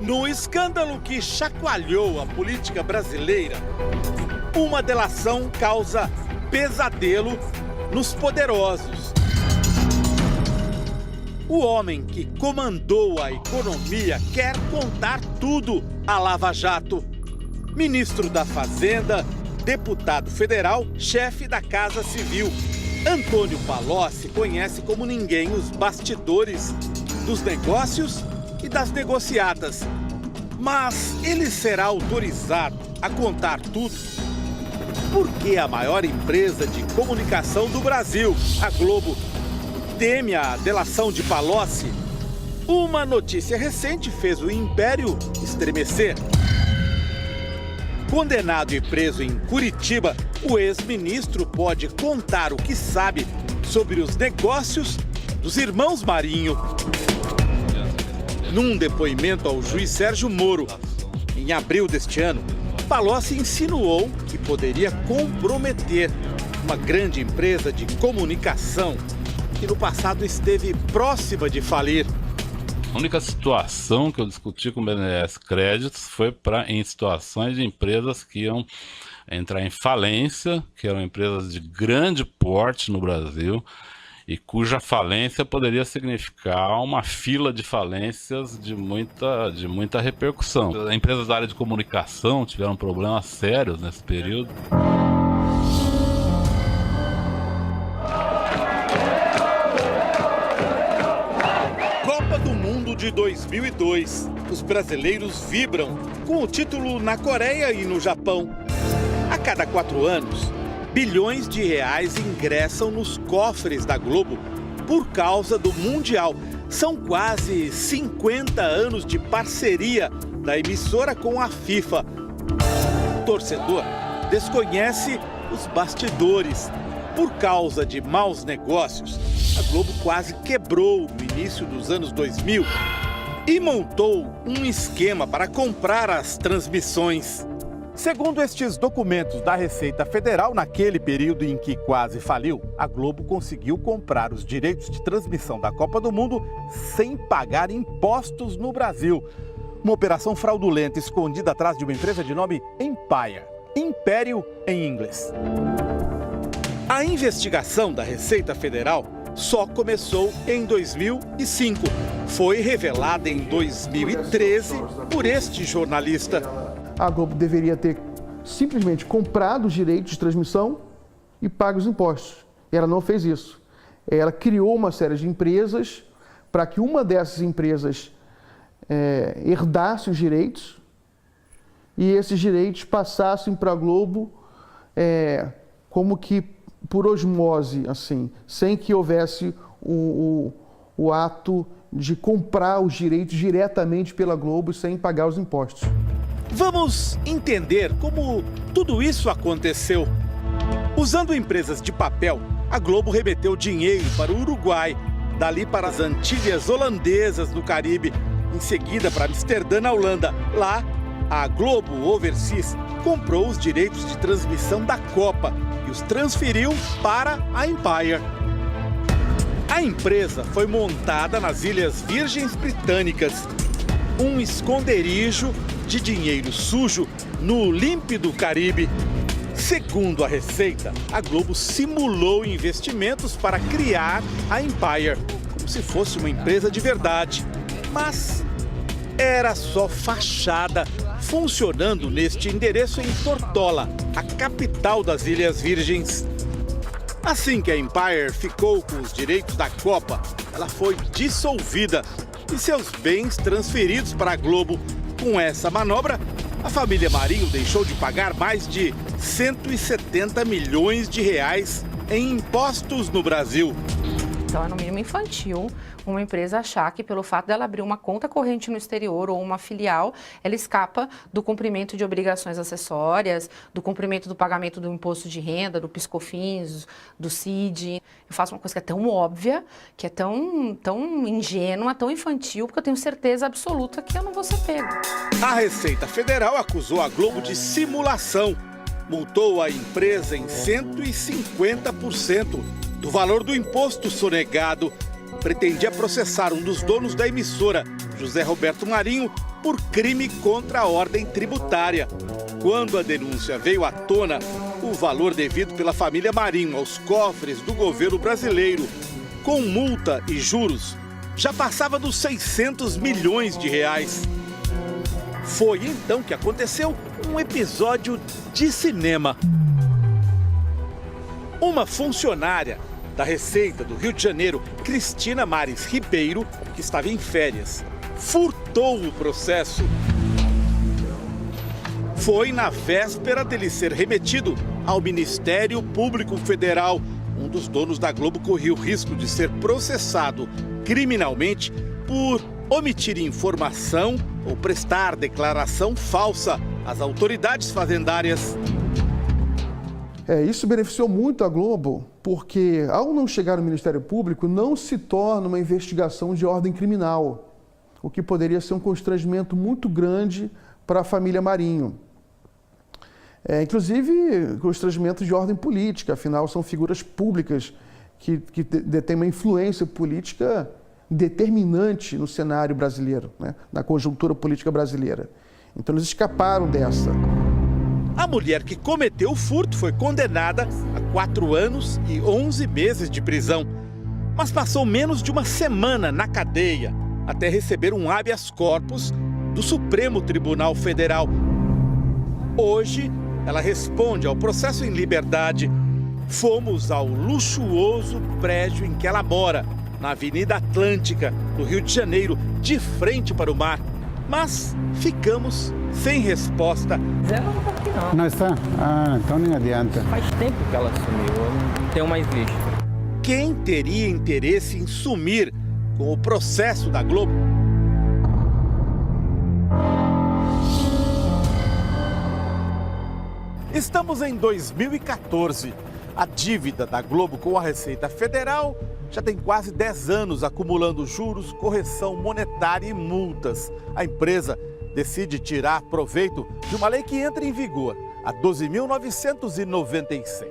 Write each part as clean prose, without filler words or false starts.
No escândalo que chacoalhou a política brasileira, uma delação causa pesadelo nos poderosos. O homem que comandou a economia quer contar tudo à Lava Jato. Ministro da Fazenda, deputado federal, chefe da Casa Civil. Antônio Palocci conhece como ninguém os bastidores dos negócios e das negociatas. Mas ele será autorizado a contar tudo? Porque a maior empresa de comunicação do Brasil, a Globo, teme a delação de Palocci? Uma notícia recente fez o império estremecer. Condenado e preso em Curitiba, o ex-ministro pode contar o que sabe sobre os negócios dos irmãos Marinho. Num depoimento ao juiz Sérgio Moro, em abril deste ano, Palocci insinuou que poderia comprometer uma grande empresa de comunicação que no passado esteve próxima de falir. A única situação que eu discuti com o BNDES Créditos foi em situações de empresas que iam entrar em falência, que eram empresas de grande porte no Brasil, e cuja falência poderia significar uma fila de falências de muita repercussão. As empresas da área de comunicação tiveram problemas sérios nesse período. Copa do Mundo de 2002. Os brasileiros vibram com o título na Coreia e no Japão. A cada 4 anos, bilhões de reais ingressam nos cofres da Globo por causa do Mundial. São quase 50 anos de parceria da emissora com a FIFA. O torcedor desconhece os bastidores. Por causa de maus negócios, a Globo quase quebrou no início dos anos 2000 e montou um esquema para comprar as transmissões. Segundo estes documentos da Receita Federal, naquele período em que quase faliu, a Globo conseguiu comprar os direitos de transmissão da Copa do Mundo sem pagar impostos no Brasil. Uma operação fraudulenta escondida atrás de uma empresa de nome Empire. Império em inglês. A investigação da Receita Federal só começou em 2005. Foi revelada em 2013 por este jornalista. A Globo deveria ter simplesmente comprado os direitos de transmissão e pago os impostos. E ela não fez isso. Ela criou uma série de empresas para que uma dessas empresas herdasse os direitos e esses direitos passassem para a Globo como que por osmose, assim, sem que houvesse o ato de comprar os direitos diretamente pela Globo sem pagar os impostos. Vamos entender como tudo isso aconteceu. Usando empresas de papel, a Globo remeteu dinheiro para o Uruguai, dali para as Antilhas Holandesas no Caribe, em seguida para Amsterdã, na Holanda. Lá, a Globo Overseas comprou os direitos de transmissão da Copa e os transferiu para a Empire. A empresa foi montada nas Ilhas Virgens Britânicas, um esconderijo de dinheiro sujo no límpido Caribe. Segundo a Receita, a Globo simulou investimentos para criar a Empire, como se fosse uma empresa de verdade. Mas era só fachada, funcionando neste endereço em Tortola, a capital das Ilhas Virgens. Assim que a Empire ficou com os direitos da Copa, ela foi dissolvida e seus bens transferidos para a Globo. Com essa manobra, a família Marinho deixou de pagar mais de 170 milhões de reais em impostos no Brasil. Então é no mínimo infantil uma empresa achar que pelo fato dela abrir uma conta corrente no exterior ou uma filial, ela escapa do cumprimento de obrigações acessórias, do cumprimento do pagamento do imposto de renda, do PIS/COFINS, do CID. Eu faço uma coisa que é tão óbvia, que é tão ingênua, tão infantil, porque eu tenho certeza absoluta que eu não vou ser pego. A Receita Federal acusou a Globo de simulação. Multou a empresa em 150% do valor do imposto sonegado. Pretendia processar um dos donos da emissora, José Roberto Marinho por crime contra a ordem tributária. Quando a denúncia veio à tona, o valor devido pela família Marinho aos cofres do governo brasileiro, com multa e juros, já passava dos 600 milhões de reais. Foi então que aconteceu um episódio de cinema. Uma funcionária da Receita do Rio de Janeiro, Cristina Mares Ribeiro, que estava em férias, furtou o processo. Foi na véspera dele ser remetido ao Ministério Público Federal. Um dos donos da Globo corria o risco de ser processado criminalmente por omitir informação ou prestar declaração falsa às autoridades fazendárias. Isso beneficiou muito a Globo, porque ao não chegar no Ministério Público, não se torna uma investigação de ordem criminal, o que poderia ser um constrangimento muito grande para a família Marinho. Inclusive, constrangimento de ordem política, afinal são figuras públicas que detêm uma influência política determinante no cenário brasileiro, né? Na conjuntura política brasileira. Então eles escaparam dessa. A mulher que cometeu o furto foi condenada a 4 anos e 11 meses de prisão, mas passou menos de uma semana na cadeia até receber um habeas corpus do Supremo Tribunal Federal. Hoje, ela responde ao processo em liberdade. Fomos ao luxuoso prédio em que ela mora, na Avenida Atlântica, no Rio de Janeiro, de frente para o mar. Mas ficamos sem resposta. Ela não está aqui, não. Não está? Ah, então nem adianta. Faz tempo que ela sumiu, eu não tenho mais visto. Quem teria interesse em sumir com o processo da Globo? Estamos em 2014. A dívida da Globo com a Receita Federal já tem quase 10 anos acumulando juros, correção monetária e multas. A empresa decide tirar proveito de uma lei que entra em vigor, a 12.996.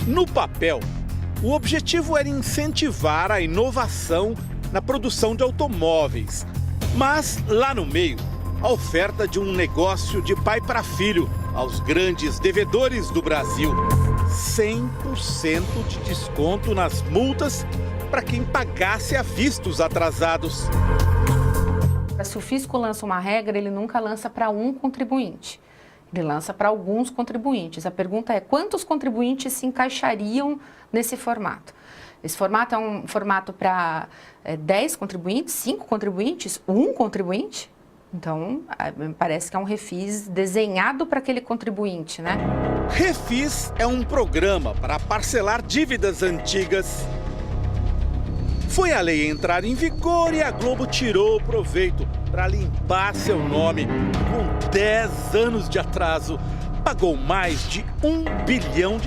No papel, o objetivo era incentivar a inovação na produção de automóveis. Mas, lá no meio, a oferta de um negócio de pai para filho aos grandes devedores do Brasil. 100% de desconto nas multas para quem pagasse à vista os atrasados. Se o fisco lança uma regra, ele nunca lança para um contribuinte. Ele lança para alguns contribuintes. A pergunta é, quantos contribuintes se encaixariam nesse formato? Esse formato é um formato para 10 contribuintes, 5 contribuintes, 1 contribuinte? Então, parece que é um refis desenhado para aquele contribuinte, né? Refis é um programa para parcelar dívidas antigas. Foi a lei entrar em vigor e a Globo tirou proveito para limpar seu nome. Com 10 anos de atraso, pagou mais de R$1 bilhão,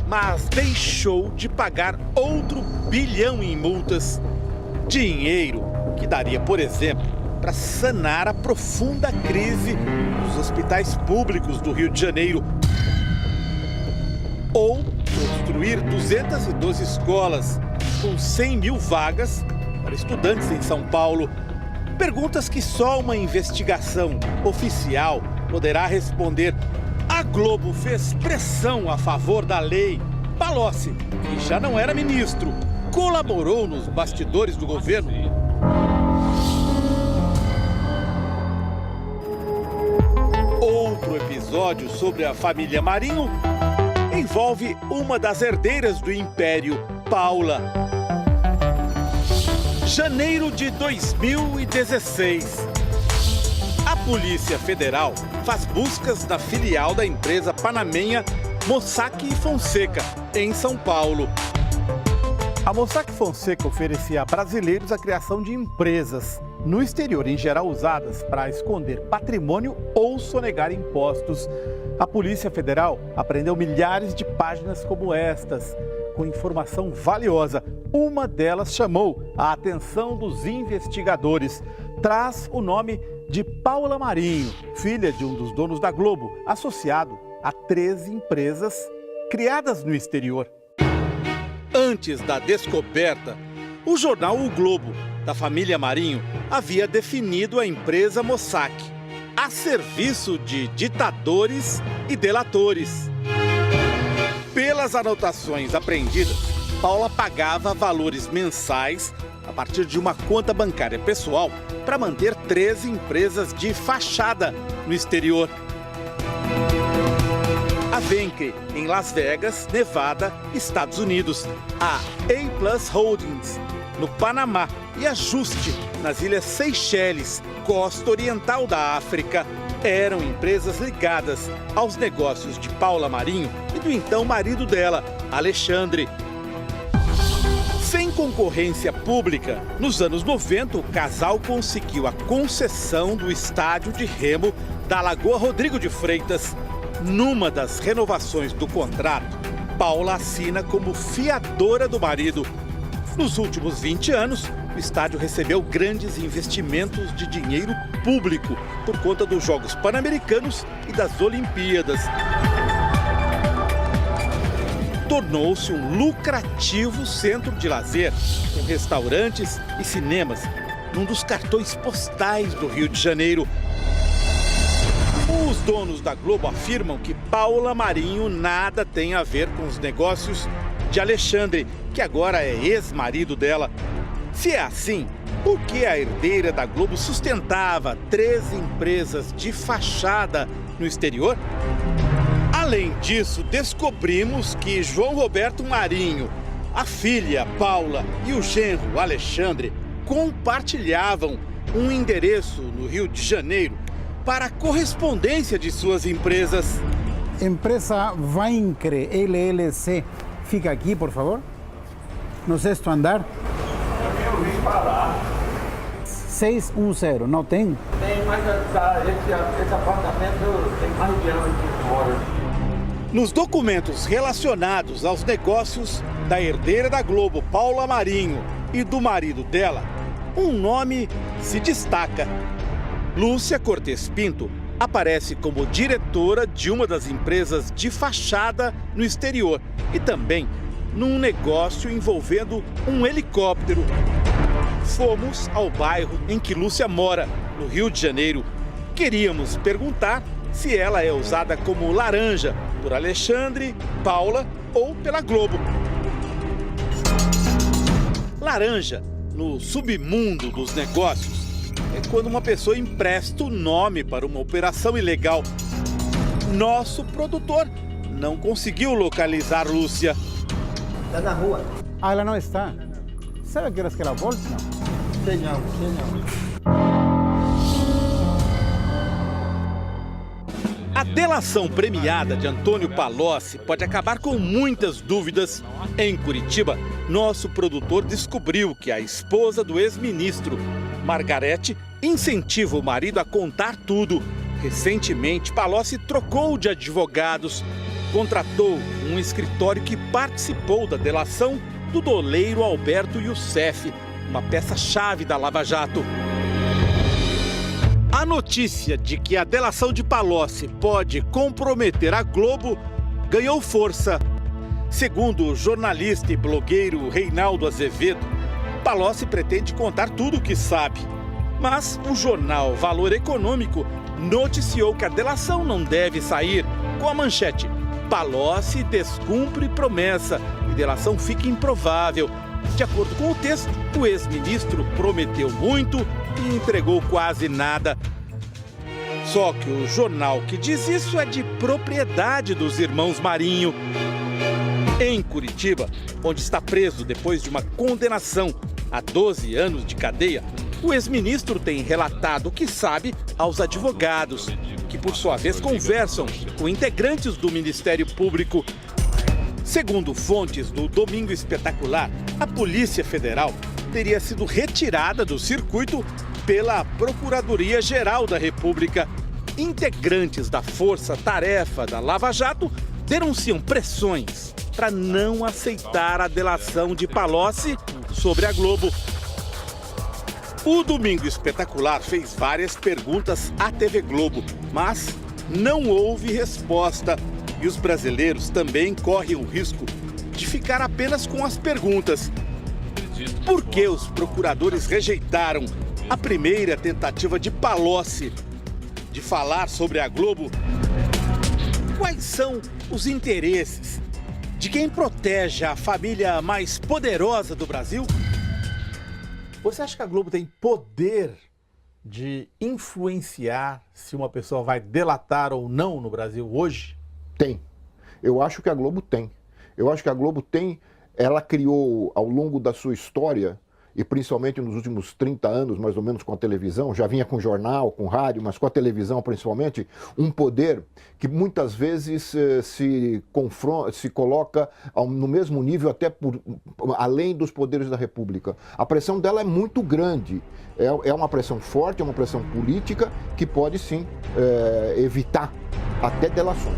mas deixou de pagar outro bilhão em multas. Dinheiro que daria, por exemplo, para sanar a profunda crise dos hospitais públicos do Rio de Janeiro. Ou construir 212 escolas com 100 mil vagas para estudantes em São Paulo. Perguntas que só uma investigação oficial poderá responder. A Globo fez pressão a favor da lei. Palocci, que já não era ministro, colaborou nos bastidores do governo. Outro episódio sobre a família Marinho envolve uma das herdeiras do Império, Paula. Janeiro de 2016. A Polícia Federal faz buscas na filial da empresa panamenha Mossack Fonseca, em São Paulo. A Mossack Fonseca oferecia a brasileiros a criação de empresas no exterior, em geral usadas para esconder patrimônio ou sonegar impostos. A Polícia Federal apreendeu milhares de páginas como estas, com informação valiosa. Uma delas chamou a atenção dos investigadores. Traz o nome de Paula Marinho, filha de um dos donos da Globo, associado a 13 empresas criadas no exterior. Antes da descoberta, o jornal O Globo da família Marinho havia definido a empresa Mossack a serviço de ditadores e delatores. Pelas anotações apreendidas, Paula pagava valores mensais a partir de uma conta bancária pessoal para manter 13 empresas de fachada no exterior. A Venke, em Las Vegas, Nevada, Estados Unidos. A A+ Holdings, no Panamá. E a Juste, nas Ilhas Seychelles, costa oriental da África. Eram empresas ligadas aos negócios de Paula Marinho e do então marido dela, Alexandre. Sem concorrência pública, nos anos 90, o casal conseguiu a concessão do estádio de remo da Lagoa Rodrigo de Freitas. Numa das renovações do contrato, Paula assina como fiadora do marido. Nos últimos 20 anos, o estádio recebeu grandes investimentos de dinheiro público por conta dos Jogos Pan-Americanos e das Olimpíadas. Tornou-se um lucrativo centro de lazer, com restaurantes e cinemas, num dos cartões postais do Rio de Janeiro. Os donos da Globo afirmam que Paula Marinho nada tem a ver com os negócios de Alexandre, que agora é ex-marido dela. Se é assim, por que a herdeira da Globo sustentava 13 empresas de fachada no exterior? Além disso, descobrimos que João Roberto Marinho, a filha Paula e o genro Alexandre compartilhavam um endereço no Rio de Janeiro para a correspondência de suas empresas. Empresa Vaincre LLC. Fica aqui, por favor. No sexto andar. Eu ouvi falar. 610, não tem? Tem, mas esse apartamento tem mais de ano de fora. Nos documentos relacionados aos negócios da herdeira da Globo, Paula Marinho, e do marido dela, um nome se destaca. Lúcia Cortes Pinto aparece como diretora de uma das empresas de fachada no exterior e também num negócio envolvendo um helicóptero. Fomos ao bairro em que Lúcia mora, no Rio de Janeiro. Queríamos perguntar se ela é usada como laranja por Alexandre, Paula ou pela Globo. Laranja, no submundo dos negócios, é quando uma pessoa empresta o nome para uma operação ilegal. Nosso produtor não conseguiu localizar Lúcia. Está na rua. Ah, ela não está. Sabe que horas que ela volta? Sei não. A delação premiada de Antônio Palocci pode acabar com muitas dúvidas. Em Curitiba, nosso produtor descobriu que a esposa do ex-ministro, Margarete, incentiva o marido a contar tudo. Recentemente, Palocci trocou de advogados, contratou um escritório que participou da delação do doleiro Alberto Youssef, uma peça-chave da Lava Jato. A notícia de que a delação de Palocci pode comprometer a Globo ganhou força. Segundo o jornalista e blogueiro Reinaldo Azevedo, Palocci pretende contar tudo o que sabe. Mas o jornal Valor Econômico noticiou que a delação não deve sair com a manchete: Palocci descumpre promessa e delação fica improvável. De acordo com o texto, o ex-ministro prometeu muito e entregou quase nada. Só que o jornal que diz isso é de propriedade dos irmãos Marinho. Em Curitiba, onde está preso depois de uma condenação a 12 anos de cadeia, o ex-ministro tem relatado o que sabe aos advogados, que por sua vez conversam com integrantes do Ministério Público. Segundo fontes do Domingo Espetacular, a Polícia Federal teria sido retirada do circuito pela Procuradoria-Geral da República. Integrantes da Força-Tarefa da Lava Jato denunciam pressões para não aceitar a delação de Palocci sobre a Globo. O Domingo Espetacular fez várias perguntas à TV Globo, mas não houve resposta. E os brasileiros também correm o risco de ficar apenas com as perguntas. Acredito Por que os procuradores rejeitaram a primeira tentativa de Palocci de falar sobre a Globo? Quais são os interesses de quem protege a família mais poderosa do Brasil? Você acha que a Globo tem poder de influenciar se uma pessoa vai delatar ou não no Brasil hoje? Tem. Eu acho que a Globo tem. Eu acho que a Globo tem. Ela criou, ao longo da sua história, e principalmente nos últimos 30 anos, mais ou menos, com a televisão, já vinha com jornal, com rádio, mas com a televisão principalmente, um poder que muitas vezes se coloca no mesmo nível, até além dos poderes da República. A pressão dela é muito grande, é uma pressão forte, é uma pressão política que pode sim evitar até delações.